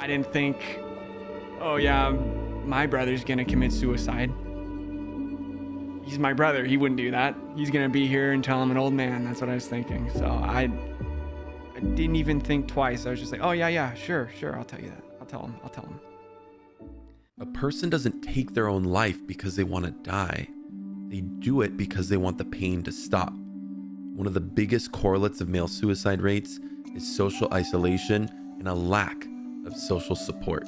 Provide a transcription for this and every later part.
I didn't think, oh yeah, my brother's gonna commit suicide. He's my brother. He wouldn't do that. He's gonna be here until I'm an old man. That's what I was thinking. So I didn't even think twice. I was just like, oh yeah, sure. I'll tell you that. I'll tell him. A person doesn't take their own life because they want to die. They do it because they want the pain to stop. One of the biggest correlates of male suicide rates is social isolation and a lack of social support.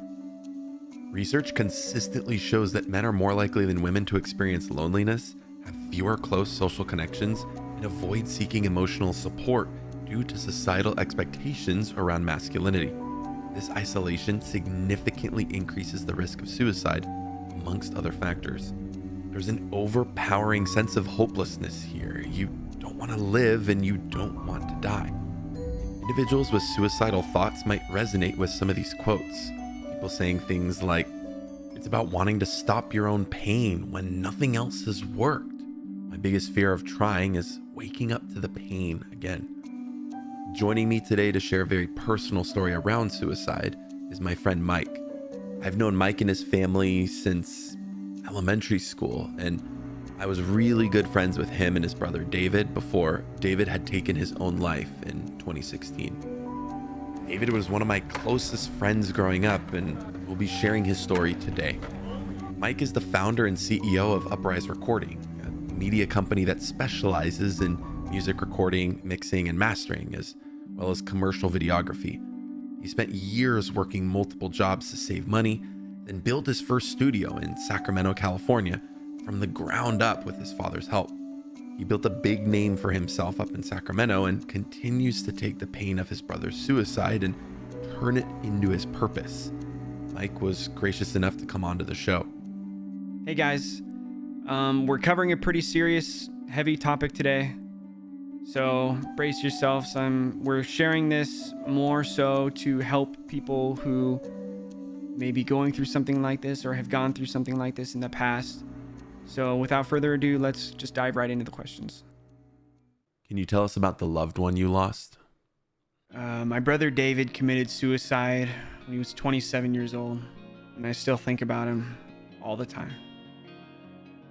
Research consistently shows that men are more likely than women to experience loneliness, have fewer close social connections, and avoid seeking emotional support due to societal expectations around masculinity. This isolation significantly increases the risk of suicide, amongst other factors. There's an overpowering sense of hopelessness here. You don't want to live and you don't want to die. Individuals with suicidal thoughts might resonate with some of these quotes. People saying things like, it's about wanting to stop your own pain when nothing else has worked. My biggest fear of trying is waking up to the pain again. Joining me today to share a very personal story around suicide is my friend Mike. I've known Mike and his family since elementary school, and I was really good friends with him and his brother David before David had taken his own life in 2016. David was one of my closest friends growing up, and we'll be sharing his story today. Mike is the founder and CEO of Uprise Recording, a media company that specializes in music recording, mixing, and mastering, as well as commercial videography. He spent years working multiple jobs to save money, then built his first studio in Sacramento, California, from the ground up with his father's help. He built a big name for himself up in Sacramento and continues to take the pain of his brother's suicide and turn it into his purpose. Mike was gracious enough to come onto the show. Hey guys, we're covering a pretty serious, heavy topic today. So brace yourselves. We're sharing this more so to help people who may be going through something like this or have gone through something like this in the past. So without further ado, let's just dive right into the questions. Can you tell us about the loved one you lost? My brother David committed suicide when he was 27 years old, and I still think about him all the time.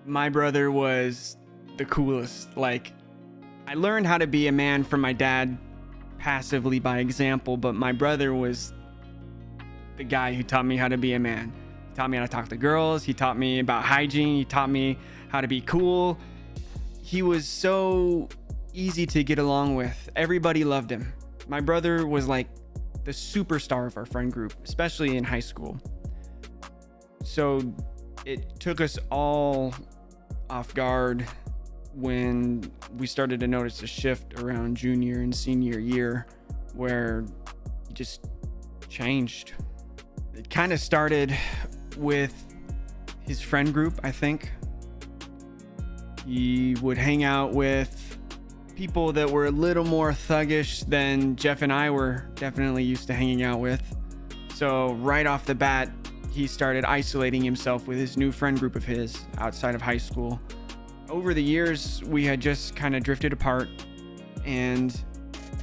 My brother was the coolest. I learned how to be a man from my dad passively by example, but my brother was the guy who taught me how to be a man. He taught me how to talk to girls. He taught me about hygiene. He taught me how to be cool. He was so easy to get along with. Everybody loved him. My brother was like the superstar of our friend group, especially in high school. So it took us all off guard when we started to notice a shift around junior and senior year where he just changed. It kind of started with his friend group, I think. He would hang out with people that were a little more thuggish than Jeff and I were definitely used to hanging out with. So right off the bat, he started isolating himself with his new friend group of his outside of high school. Over the years, we had just kind of drifted apart, and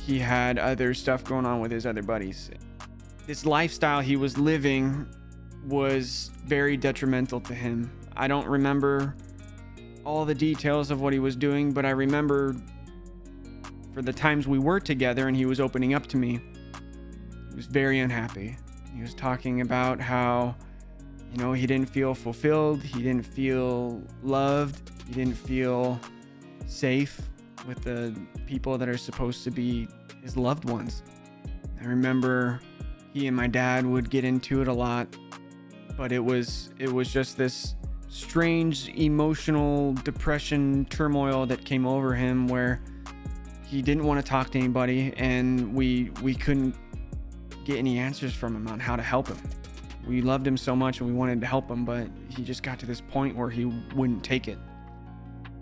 he had other stuff going on with his other buddies. This lifestyle he was living was very detrimental to him. I don't remember all the details of what he was doing, but I remember for the times we were together and he was opening up to me, he was very unhappy. He was talking about how, he didn't feel fulfilled, he didn't feel loved, he didn't feel safe with the people that are supposed to be his loved ones. I remember he and my dad would get into it a lot, but it was just this strange emotional depression turmoil that came over him where he didn't want to talk to anybody, and we couldn't get any answers from him on how to help him. We loved him so much and we wanted to help him, but he just got to this point where he wouldn't take it.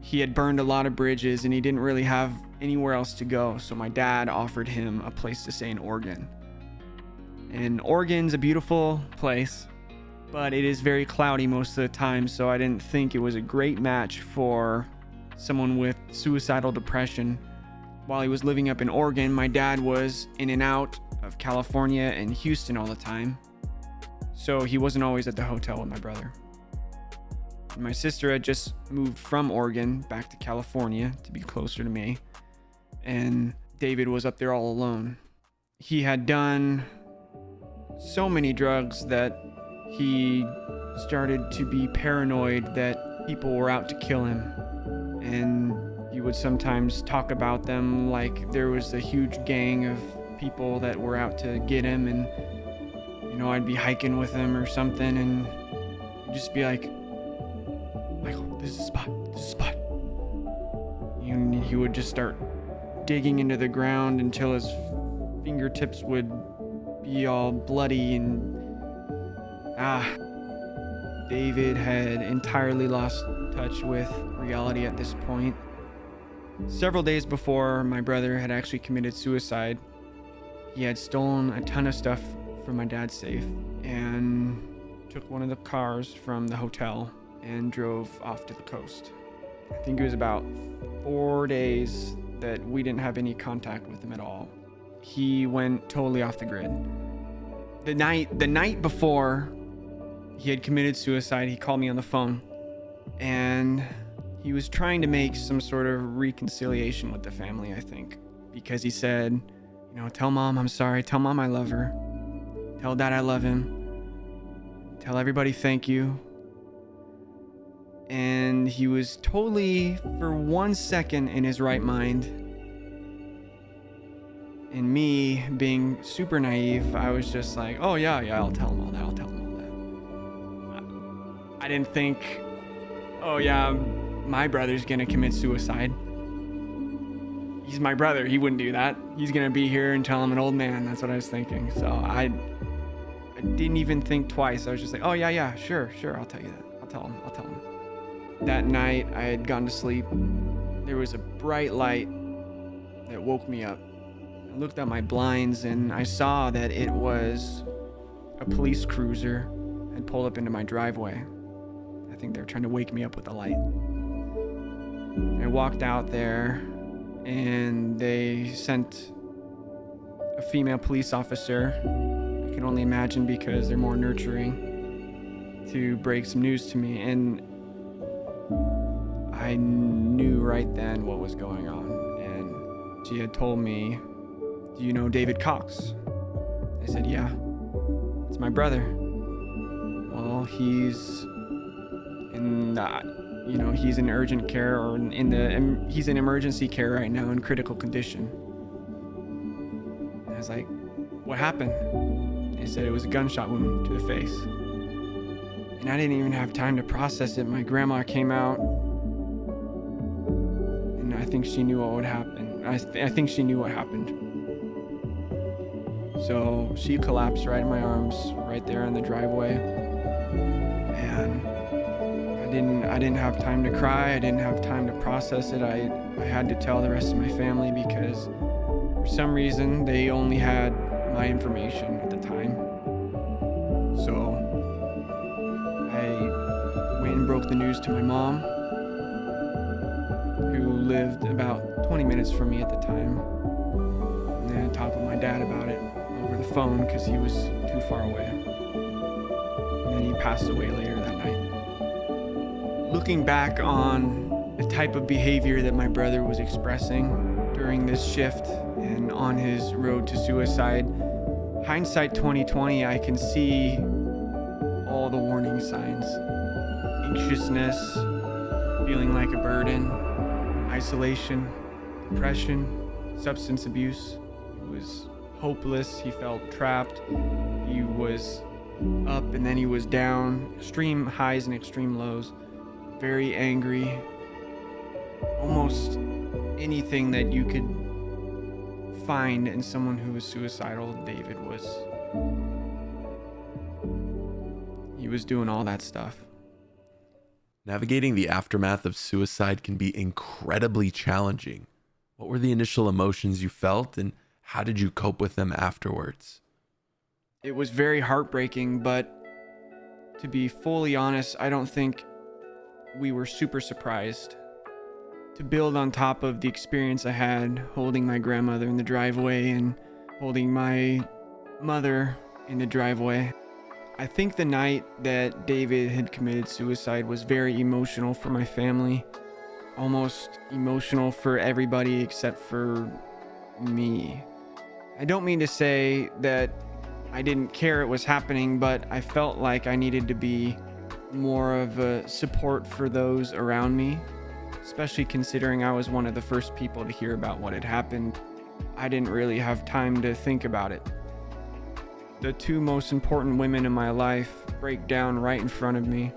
He had burned a lot of bridges and he didn't really have anywhere else to go, so my dad offered him a place to stay in Oregon. And Oregon's a beautiful place, but it is very cloudy most of the time, so I didn't think it was a great match for someone with suicidal depression. While he was living up in Oregon, my dad was in and out of California and Houston all the time. so he wasn't always at the hotel with my brother. My sister had just moved from Oregon back to California to be closer to me, and David was up there all alone. He had done so many drugs that he started to be paranoid that people were out to kill him, and he would sometimes talk about them like there was a huge gang of people that were out to get him, and I'd be hiking with him or something, and he'd just be like, "Michael, this is a spot, and he would just start digging into the ground until his fingertips would be all bloody, and David had entirely lost touch with reality at this point. Several days before my brother had actually committed suicide, he had stolen a ton of stuff from my dad's safe and took one of the cars from the hotel and drove off to the coast. I think it was about 4 days that we didn't have any contact with him at all. He went totally off the grid. The night before he had committed suicide, he called me on the phone, and he was trying to make some sort of reconciliation with the family, I think, because he said, "Tell Mom I'm sorry, tell Mom I love her, tell Dad I love him, tell everybody thank you." And he was totally, for 1 second, in his right mind. And me, being super naive, I was just like, "Oh yeah, I'll tell him all that, I didn't think, oh yeah, my brother's gonna commit suicide. He's my brother, he wouldn't do that. He's gonna be here until I'm an old man." That's what I was thinking. So I didn't even think twice. I was just like, "Oh yeah, sure, I'll tell you that. I'll tell him. That night, I had gone to sleep. There was a bright light that woke me up. I looked at my blinds and I saw that it was a police cruiser had pulled up into my driveway. I think they were trying to wake me up with the light. I walked out there and they sent a female police officer, I can only imagine because they're more nurturing, to break some news to me. And I knew right then what was going on. And she had told me, "Do you know David Cox?" I said, "Yeah, it's my brother." "Well, he's in he's in urgent care, or he's in emergency care right now in critical condition." I was like, "What happened?" They said it was a gunshot wound to the face. And I didn't even have time to process it. My grandma came out, and I think she knew what would happen. I think she knew what happened. So she collapsed right in my arms, right there in the driveway. And I didn't have time to cry. I didn't have time to process it. I had to tell the rest of my family because for some reason they only had my information at the time. So I went and broke the news to my mom, who lived about 20 minutes from me at the time. And then I talked with my dad about it over the phone because he was too far away. And then he passed away later that night. Looking back on the type of behavior that my brother was expressing during this shift and on his road to suicide, hindsight 2020, I can see all the warning signs. Anxiousness, feeling like a burden, isolation, depression, substance abuse. He was hopeless, he felt trapped, he was up and then he was down, extreme highs and extreme lows, very angry. Almost anything that you could find in someone who was suicidal, David was. He was doing all that stuff. Navigating the aftermath of suicide can be incredibly challenging. What were the initial emotions you felt, and how did you cope with them afterwards? It was very heartbreaking, but to be fully honest, I don't think we were super surprised. To build on top of the experience I had holding my grandmother in the driveway and holding my mother in the driveway, I think the night that David had committed suicide was very emotional for my family, almost emotional for everybody except for me. I don't mean to say that I didn't care it was happening, but I felt like I needed to be more of a support for those around me, especially considering I was one of the first people to hear about what had happened. I didn't really have time to think about it. The two most important women in my life break down right in front of me,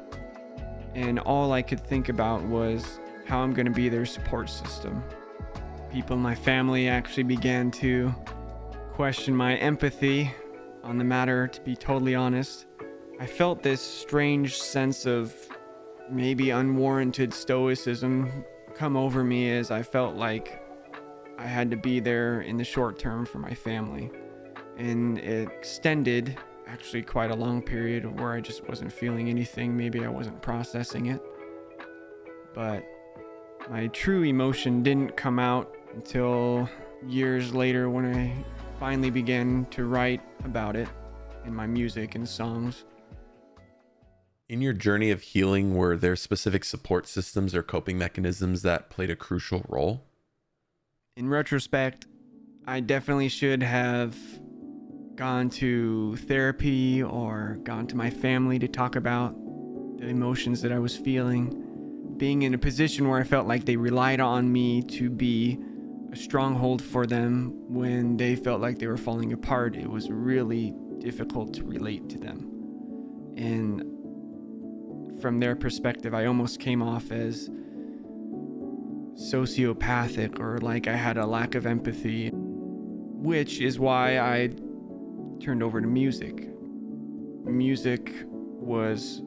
and all I could think about was how I'm going to be their support system. People in my family actually began to question my empathy on the matter, to be totally honest. I felt this strange sense of maybe unwarranted stoicism come over me as I felt like I had to be there in the short term for my family. And it extended actually quite a long period where I just wasn't feeling anything. Maybe I wasn't processing it. But my true emotion didn't come out until years later when I finally began to write about it in my music and songs. In your journey of healing, were there specific support systems or coping mechanisms that played a crucial role? In retrospect, I definitely should have gone to therapy or gone to my family to talk about the emotions that I was feeling. Being in a position where I felt like they relied on me to be a stronghold for them when they felt like they were falling apart, it was really difficult to relate to them. And from their perspective, I almost came off as sociopathic or like I had a lack of empathy, which is why I turned over to music. Music was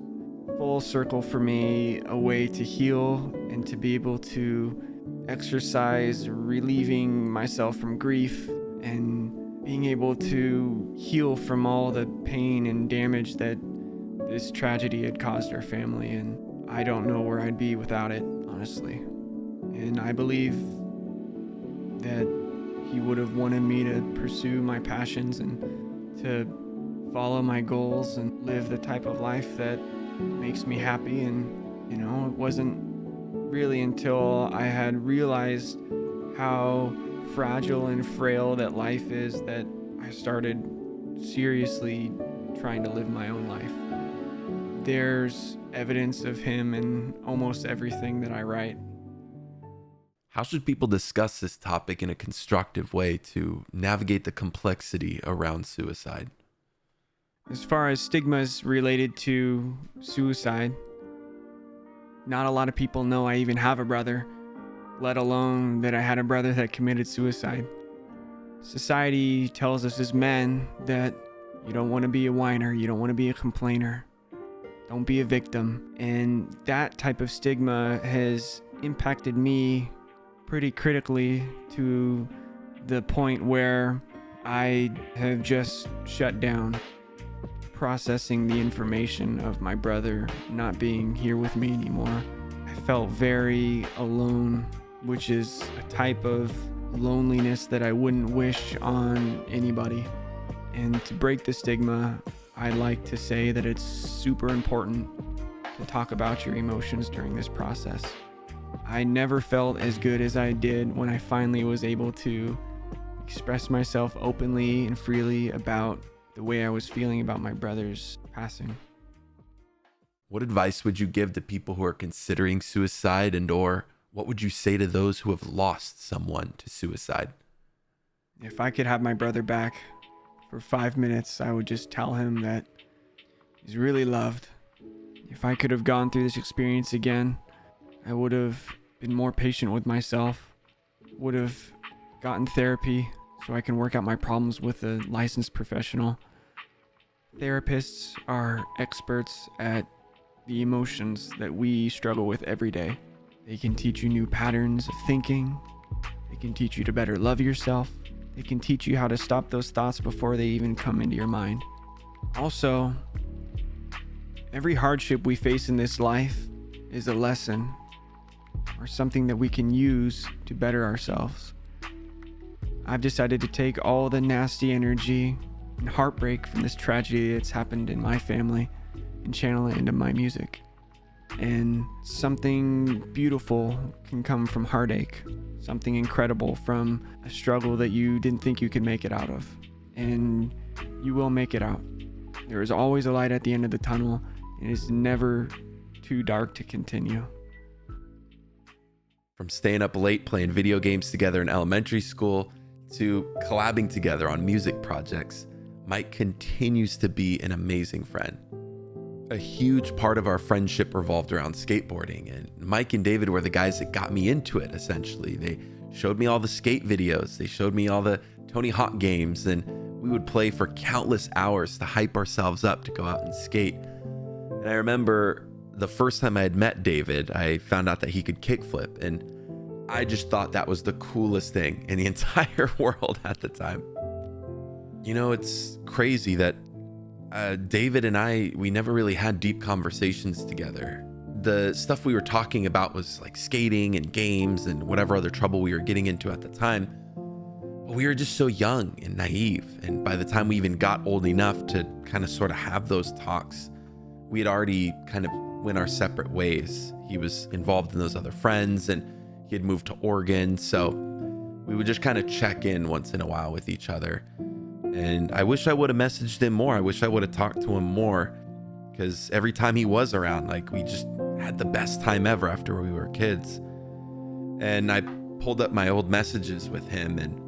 full circle for me, a way to heal and to be able to exercise, relieving myself from grief and being able to heal from all the pain and damage that this tragedy had caused our family. And I don't know where I'd be without it, honestly. And I believe that he would have wanted me to pursue my passions and to follow my goals and live the type of life that makes me happy. And, it wasn't really until I had realized how fragile and frail that life is that I started seriously trying to live my own life. There's evidence of him in almost everything that I write. How should people discuss this topic in a constructive way to navigate the complexity around suicide? As far as stigmas related to suicide, not a lot of people know I even have a brother, let alone that I had a brother that committed suicide. Society tells us as men that you don't want to be a whiner, you don't want to be a complainer, don't be a victim. And that type of stigma has impacted me pretty critically to the point where I have just shut down processing the information of my brother not being here with me anymore. I felt very alone, which is a type of loneliness that I wouldn't wish on anybody. And to break the stigma, I like to say that it's super important to talk about your emotions during this process. I never felt as good as I did when I finally was able to express myself openly and freely about the way I was feeling about my brother's passing. What advice would you give to people who are considering suicide, and or what would you say to those who have lost someone to suicide? If I could have my brother back for 5 minutes, I would just tell him that he's really loved. If I could have gone through this experience again, I would have been more patient with myself, would have gotten therapy so I can work out my problems with a licensed professional. Therapists are experts at the emotions that we struggle with every day. They can teach you new patterns of thinking. They can teach you to better love yourself. They can teach you how to stop those thoughts before they even come into your mind. Also, every hardship we face in this life is a lesson or something that we can use to better ourselves. I've decided to take all the nasty energy and heartbreak from this tragedy that's happened in my family and channel it into my music. And something beautiful can come from heartache, something incredible from a struggle that you didn't think you could make it out of. And you will make it out. There is always a light at the end of the tunnel. It is never too dark to continue. From staying up late playing video games together in elementary school to collabing together on music projects, Mike continues to be an amazing friend. A huge part of our friendship revolved around skateboarding, and Mike and David were the guys that got me into it, essentially. They showed me all the skate videos, they showed me all the Tony Hawk games, and we would play for countless hours to hype ourselves up to go out and skate. And I remember the first time I had met David, I found out that he could kickflip, and I just thought that was the coolest thing in the entire world at the time. You know, it's crazy that David and we never really had deep conversations together. The stuff we were talking about was like skating and games and whatever other trouble we were getting into at the time. But we were just so young and naive. And by the time we even got old enough to kind of sort of have those talks, we had already kind of went our separate ways. He was involved in those other friends and he had moved to Oregon. So we would just kind of check in once in a while with each other. And I wish I would have messaged him more. I wish I would have talked to him more, because every time he was around, like, we just had the best time ever after we were kids. And I pulled up my old messages with him, and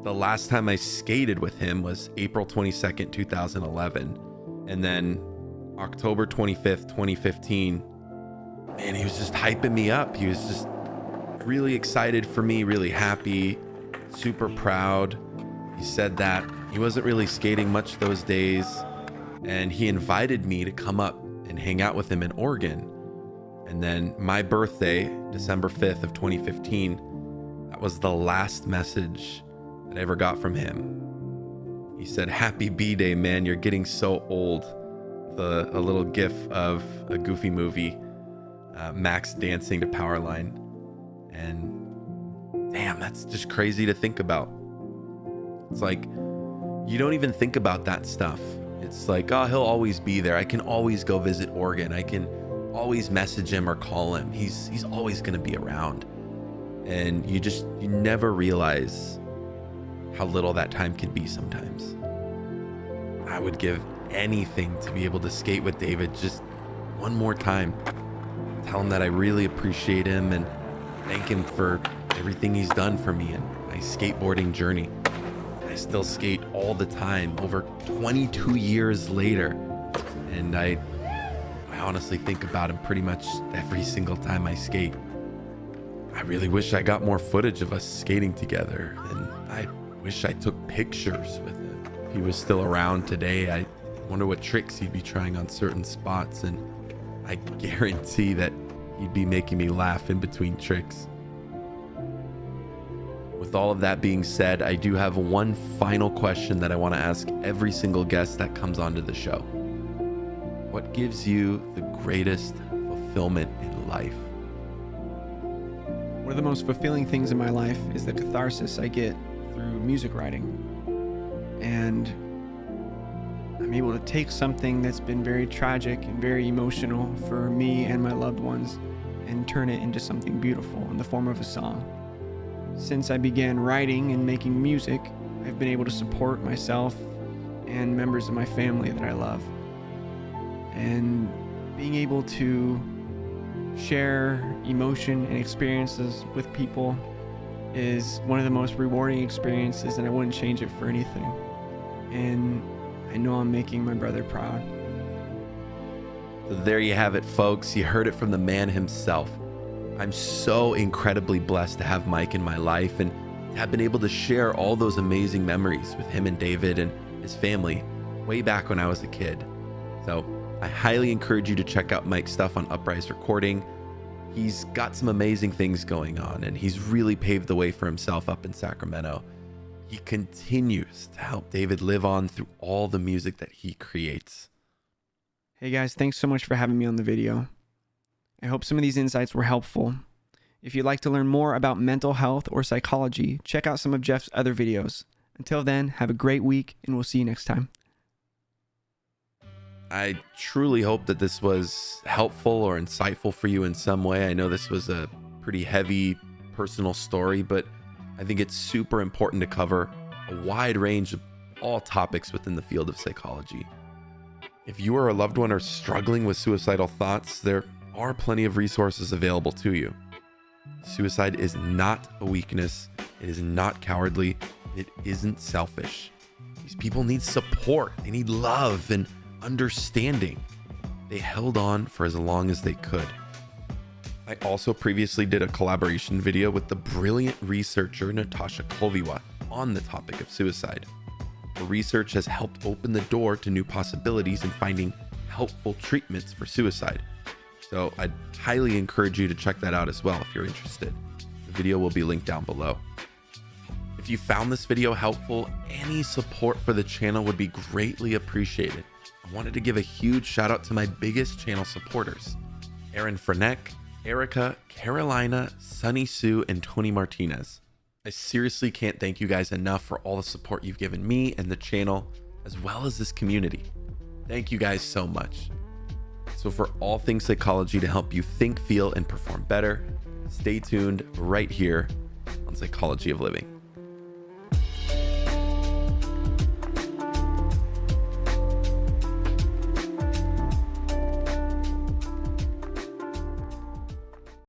the last time I skated with him was April 22nd, 2011. And then October 25th, 2015, man, he was just hyping me up. He was just really excited for me, really happy, super proud. He said that he wasn't really skating much those days, and he invited me to come up and hang out with him in Oregon. And then my birthday, December 5th of 2015, that was the last message that I ever got from him. He said, "Happy B-Day, man, you're getting so old." A little gif of a Goofy movie, Max dancing to Powerline. And damn, that's just crazy to think about. It's like, you don't even think about that stuff. It's like, oh, he'll always be there. I can always go visit Oregon. I can always message him or call him. He's always going to be around. And you never realize how little that time can be sometimes. I would give anything to be able to skate with David just one more time. Tell him that I really appreciate him and thank him for everything he's done for me in my skateboarding journey. I still skate all the time, over 22 years later. And I honestly think about him pretty much every single time I skate. I really wish I got more footage of us skating together, and I wish I took pictures with him. If he was still around today, I wonder what tricks he'd be trying on certain spots, and I guarantee that he'd be making me laugh in between tricks. With all of that being said, I do have one final question that I want to ask every single guest that comes onto the show. What gives you the greatest fulfillment in life? One of the most fulfilling things in my life is the catharsis I get through music writing. And I'm able to take something that's been very tragic and very emotional for me and my loved ones and turn it into something beautiful in the form of a song. Since I began writing and making music, I've been able to support myself and members of my family that I love. And being able to share emotion and experiences with people is one of the most rewarding experiences, and I wouldn't change it for anything. And I know I'm making my brother proud. So there you have it, folks. You heard it from the man himself. I'm so incredibly blessed to have Mike in my life and have been able to share all those amazing memories with him and David and his family way back when I was a kid. So I highly encourage you to check out Mike's stuff on Uprise Recording. He's got some amazing things going on, and he's really paved the way for himself up in Sacramento. He continues to help David live on through all the music that he creates. Hey guys, thanks so much for having me on the video. I hope some of these insights were helpful. If you'd like to learn more about mental health or psychology, check out some of Jeff's other videos. Until then, have a great week, and we'll see you next time. I truly hope that this was helpful or insightful for you in some way. I know this was a pretty heavy personal story, but I think it's super important to cover a wide range of all topics within the field of psychology. If you or a loved one are struggling with suicidal thoughts, there are plenty of resources available to you. Suicide is not a weakness. It is not cowardly. It isn't selfish. These people need support. They need love and understanding. They held on for as long as they could. I also previously did a collaboration video with the brilliant researcher Natasha Kolviwa on the topic of suicide. Her research has helped open the door to new possibilities in finding helpful treatments for suicide. So I'd highly encourage you to check that out as well if you're interested. The video will be linked down below. If you found this video helpful, any support for the channel would be greatly appreciated. I wanted to give a huge shout out to my biggest channel supporters: Aaron Freneck, Erica, Carolina, Sunny Sue, and Tony Martinez. I seriously can't thank you guys enough for all the support you've given me and the channel, as well as this community. Thank you guys so much. So for all things psychology to help you think, feel, and perform better, stay tuned right here on Psychology of Living.